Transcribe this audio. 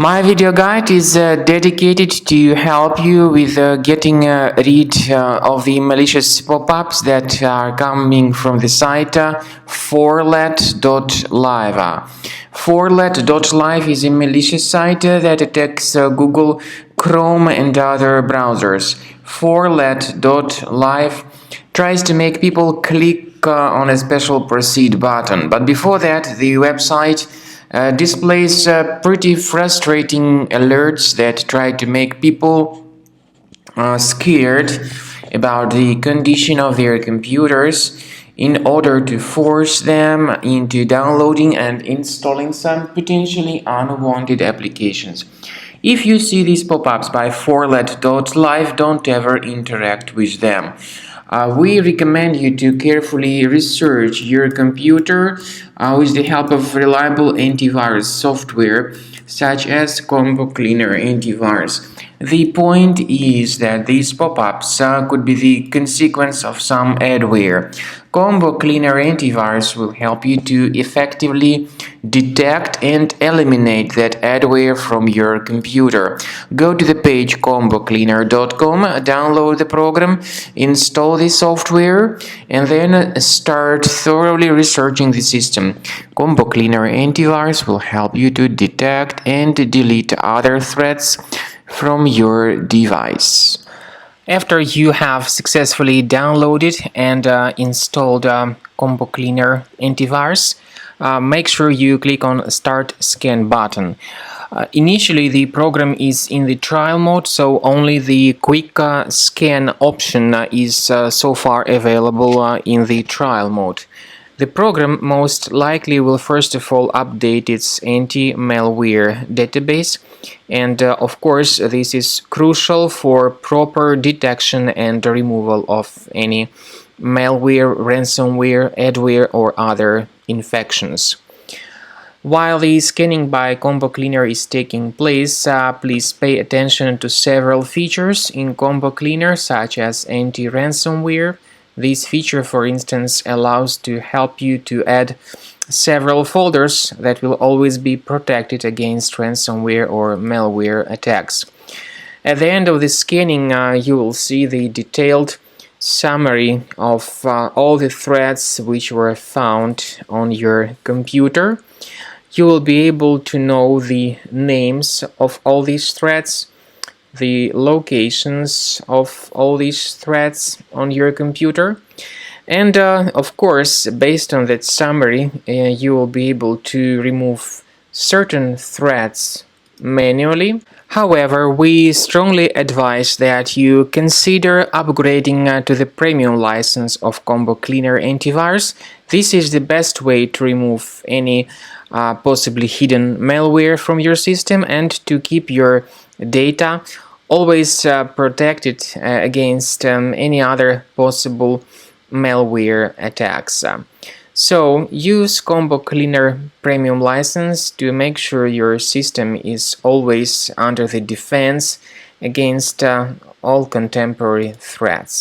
My video guide is dedicated to help you with getting rid of the malicious pop-ups that are coming from the site Forlet.live. Forlet.live is a malicious site that attacks Google, Chrome and other browsers. Forlet.live tries to make people click on a special proceed button, but before that the website displays pretty frustrating alerts that try to make people scared about the condition of their computers in order to force them into downloading and installing some potentially unwanted applications. If you see these pop-ups by Forlet.live, don't ever interact with them. We recommend you to carefully research your computer with the help of reliable antivirus software such as Combo Cleaner Antivirus. The point is that these pop-ups could be the consequence of some adware. Combo Cleaner Antivirus will help you to effectively detect and eliminate that adware from your computer. Go to the page combocleaner.com, download the program, install the software, and then start thoroughly researching the system. Combo Cleaner Antivirus will help you to detect and delete other threats from your device. After you have successfully downloaded and installed Combo Cleaner Antivirus, make sure you click on Start Scan button. Initially, the program is in the trial mode, so only the quick scan option is so far available in the trial mode. The program most likely will first of all update its anti-malware database, and of course this is crucial for proper detection and removal of any malware, ransomware, adware or other infections. While the scanning by Combo Cleaner is taking place, please pay attention to several features in Combo Cleaner such as anti-ransomware. This feature, for instance, allows to help you to add several folders that will always be protected against ransomware or malware attacks. At the end of the scanning, you will see the detailed summary of all the threats which were found on your computer. You will be able to know the names of all these threats, the locations of all these threats on your computer, and of course, based on that summary, you will be able to remove certain threats manually. However, we strongly advise that you consider upgrading to the premium license of Combo Cleaner Antivirus. This is the best way to remove any possibly hidden malware from your system and to keep your data always protected against any other possible malware attacks. So use Combo Cleaner Premium license to make sure your system is always under the defense against all contemporary threats.